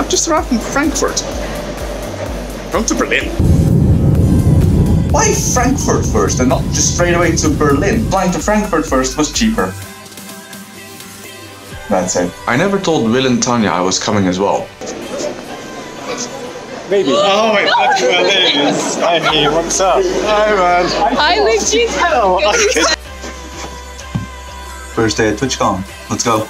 I've just arrived from Frankfurt. Going to Berlin. Why Frankfurt first and not just straight away to Berlin? Flying to Frankfurt first was cheaper. That's it. I never told Will and Tanya I was coming as well. Maybe. Oh my god, Berlin. Hi, what's up? Hi, man. Hi, Luigi. Hello. First day at TwitchCon. Let's go.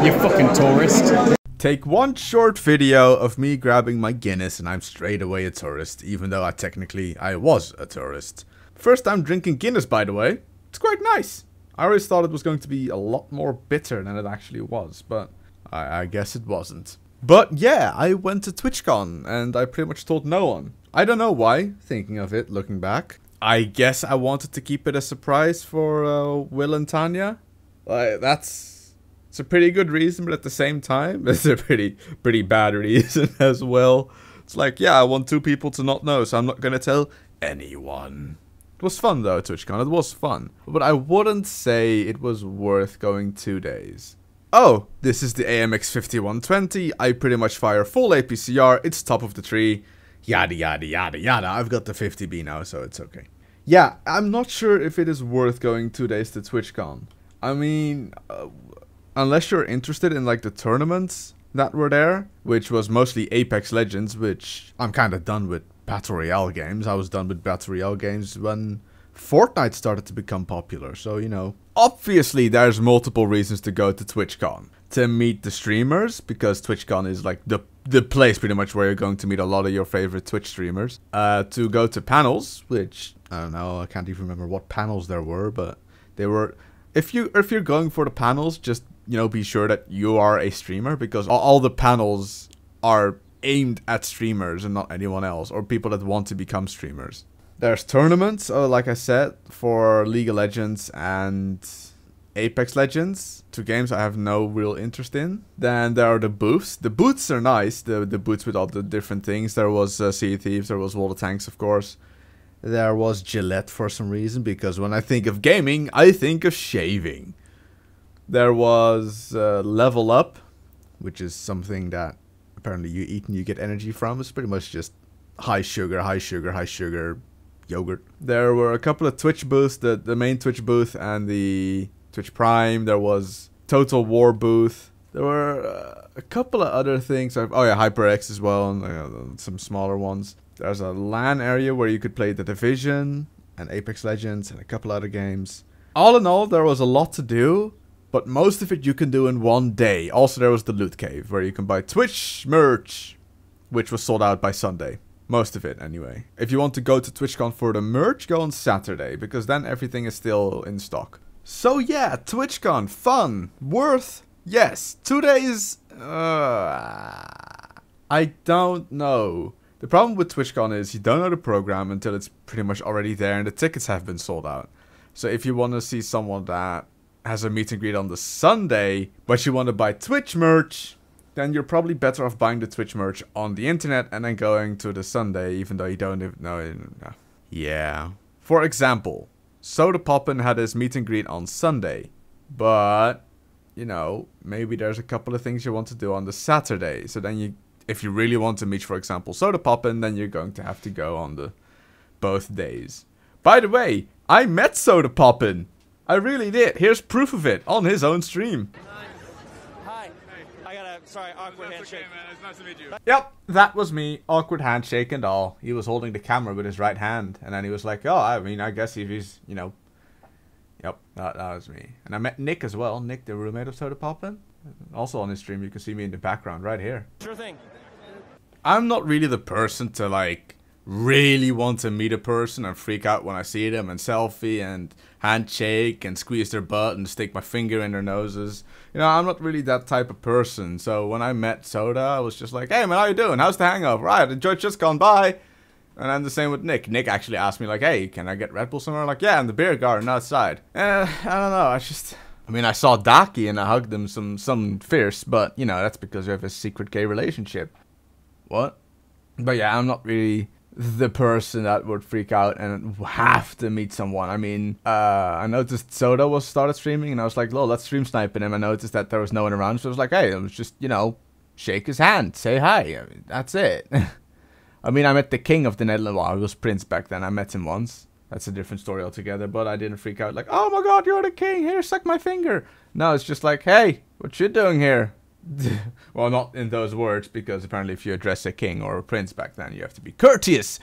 You fucking tourist. Take one short video of me grabbing my Guinness and I'm straight away a tourist, even though I was a tourist. First time drinking Guinness, by the way. It's quite nice. I always thought it was going to be a lot more bitter than it actually was, but I guess it wasn't. But yeah, I went to TwitchCon and I pretty much told no one. I don't know why, thinking of it, looking back. I guess I wanted to keep it a surprise for Will and Tanya. It's a pretty good reason, but at the same time, it's a pretty bad reason as well. It's like, yeah, I want two people to not know, so I'm not gonna tell anyone. It was fun though, TwitchCon, it was fun. But I wouldn't say it was worth going 2 days. Oh, this is the AMX 5120, I pretty much fire full APCR, it's top of the tree. Yada yada yada yada, I've got the 50B now, so it's okay. Yeah, I'm not sure if it is worth going 2 days to TwitchCon. I mean, unless you're interested in like the tournaments that were there, which was mostly Apex Legends, which I'm kind of done with Battle Royale games. I was done with Battle Royale games when Fortnite started to become popular, so you know. Obviously there's multiple reasons to go to TwitchCon. To meet the streamers, because TwitchCon is like the place pretty much where you're going to meet a lot of your favorite Twitch streamers. To go to panels, which, I don't know, I can't even remember what panels there were, but they were... If you're going for the panels, just, you know, be sure that you are a streamer, because all the panels are aimed at streamers and not anyone else, or people that want to become streamers. There's tournaments, like I said, for League of Legends and Apex Legends, 2 games I have no real interest in. Then there are the booths. The booths are nice, the booths with all the different things. There was Sea of Thieves, there was World of Tanks, of course. There was Gillette for some reason, because when I think of gaming, I think of shaving. There was Level Up, which is something that apparently you eat and you get energy from. It's pretty much just high sugar yogurt. There were a couple of Twitch booths, the main Twitch booth and the Twitch Prime. There was Total War booth. There were a couple of other things. Oh yeah, HyperX as well, and some smaller ones. There's a LAN area where you could play The Division and Apex Legends and a couple other games. All in all, there was a lot to do, but most of it you can do in 1 day. Also, there was the Loot Cave, where you can buy Twitch merch, which was sold out by Sunday. Most of it, anyway. If you want to go to TwitchCon for the merch, go on Saturday, because then everything is still in stock. So yeah, TwitchCon, fun, worth, yes. 2 days, I don't know. The problem with TwitchCon is you don't know the program until it's pretty much already there and the tickets have been sold out. So if you want to see someone that has a meet and greet on the Sunday, but you want to buy Twitch merch, then you're probably better off buying the Twitch merch on the internet and then going to the Sunday, even though you don't even know. Yeah. For example, Soda Poppin had his meet and greet on Sunday, but, you know, maybe there's a couple of things you want to do on the Saturday. So then you... If you really want to meet, for example, Soda Poppin', then you're going to have to go on the both days. By the way, I met Soda Poppin'. I really did. Here's proof of it on his own stream. Hi. I sorry, awkward handshake. Okay, man. It's nice to meet you. Yep, that was me. Awkward handshake and all. He was holding the camera with his right hand, and then he was like, "Oh, I mean, I guess if he's, you know." Yep, that was me. And I met Nick as well. Nick, the roommate of Soda Poplin. Also on his stream, you can see me in the background right here. Sure thing. I'm not really the person to like really want to meet a person and freak out when I see them and selfie and handshake and squeeze their butt and stick my finger in their noses. You know, I'm not really that type of person. So when I met Soda, I was just like, "Hey man, how you doing? How's the hangover? Right, enjoy just gone by." And then the same with Nick. Nick actually asked me like, "Hey, can I get Red Bull somewhere?" I'm like, "Yeah, in the beer garden outside." I don't know. I mean, I saw Daki and I hugged him some fierce, but you know, that's because we have a secret gay relationship. What? But yeah, I'm not really the person that would freak out and have to meet someone. I mean, I noticed Soda started streaming, and I was like, "Lol, let's stream sniping him." I noticed that there was no one around, so I was like, "Hey, let's just, you know, shake his hand, say hi." I mean, that's it. I mean, I met the king of the Netherlands. Well, I was Prince back then. I met him once. That's a different story altogether. But I didn't freak out like, "Oh my god, you're the king. Here, suck my finger." No, it's just like, "Hey, what you doing here?" Well, not in those words, because apparently if you address a king or a prince back then, you have to be courteous.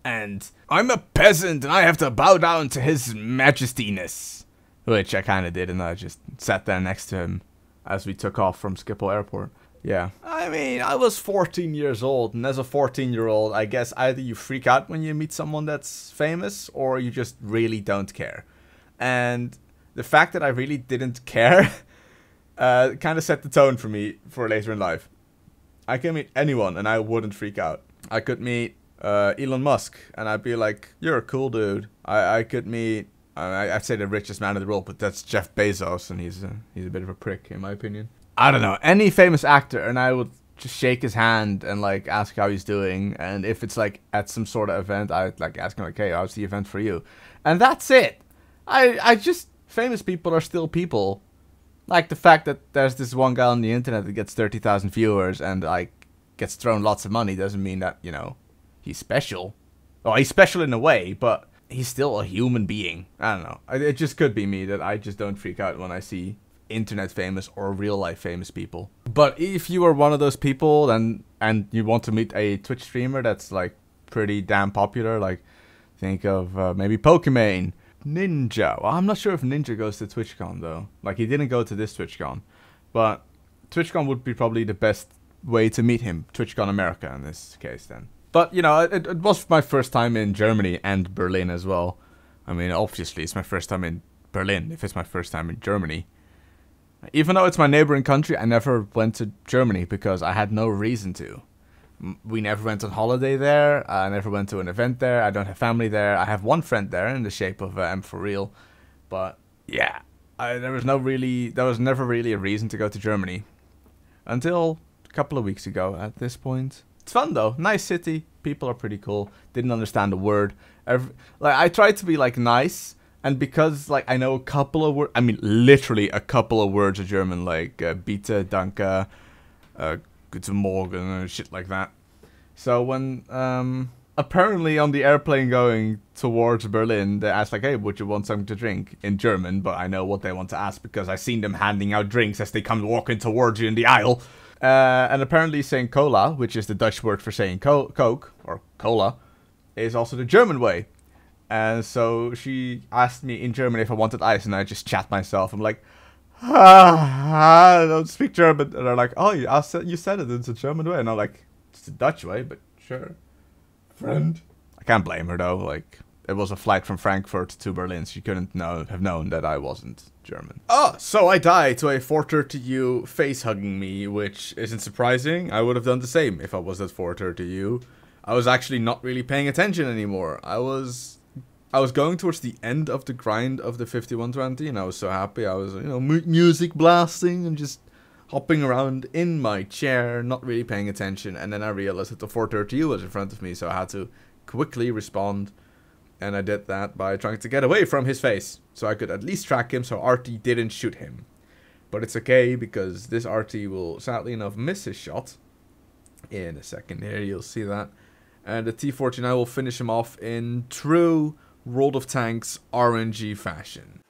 And I'm a peasant, and I have to bow down to his majestiness. Which I kind of did, and I just sat there next to him as we took off from Schiphol Airport. Yeah. I mean, I was 14 years old, and as a 14-year-old, I guess either you freak out when you meet someone that's famous, or you just really don't care. And the fact that I really didn't care kind of set the tone for me for later in life. I can meet anyone, and I wouldn't freak out. I could meet Elon Musk, and I'd be like, "You're a cool dude." I could meet, I'd say the richest man in the world, but that's Jeff Bezos, and he's a bit of a prick, in my opinion. I don't know, any famous actor, and I would just shake his hand and like ask how he's doing. And if it's like at some sort of event, I'd like ask him like, "Hey, how's the event for you?" And that's it. I just, famous people are still people. Like the fact that there's this one guy on the internet that gets 30,000 viewers and like gets thrown lots of money doesn't mean that, you know, he's special. Well, he's special in a way, but he's still a human being. I don't know. It just could be me that I just don't freak out when I see internet famous or real life famous people. But if you are one of those people and you want to meet a Twitch streamer that's like pretty damn popular, like think of maybe Pokimane, Ninja. Well, I'm not sure if Ninja goes to TwitchCon though. Like he didn't go to this TwitchCon, but TwitchCon would be probably the best way to meet him. TwitchCon America in this case then. But you know, it was my first time in Germany and Berlin as well. I mean, obviously it's my first time in Berlin if it's my first time in Germany. Even though it's my neighboring country, I never went to Germany because I had no reason to. We never went on holiday there. I never went to an event there. I don't have family there. I have one friend there in the shape of M for real. But yeah, there was never really a reason to go to Germany until a couple of weeks ago at this point. It's fun though. Nice city. People are pretty cool. Didn't understand a word. I tried to be like nice. And because like I know a couple of words, I mean literally a couple of words of German, like bitte, danke, guten Morgen, and shit like that. So when apparently on the airplane going towards Berlin, they asked like, "Hey, would you want something to drink?" in German, but I know what they want to ask because I've seen them handing out drinks as they come walking towards you in the aisle. And apparently saying cola, which is the Dutch word for saying Coke or cola, is also the German way. And so she asked me in German if I wanted ice, and I just chat myself. I'm like, I don't speak German. And they're like, "Oh, you said it in the German way." And I'm like, "It's the Dutch way, but sure, friend." I can't blame her though. Like, it was a flight from Frankfurt to Berlin. She couldn't have known that I wasn't German. Oh, so I died to a 430U face hugging me, which isn't surprising. I would have done the same if I was at 430U. I was actually not really paying attention anymore. I was going towards the end of the grind of the 5120, and I was so happy. I was, you know, music blasting and just hopping around in my chair, not really paying attention. And then I realized that the 430U was in front of me, so I had to quickly respond. And I did that by trying to get away from his face, so I could at least track him so RT didn't shoot him. But it's okay, because this RT will, sadly enough, miss his shot. In a second here, you'll see that. And the T-49 will finish him off in true World of Tanks RNG fashion.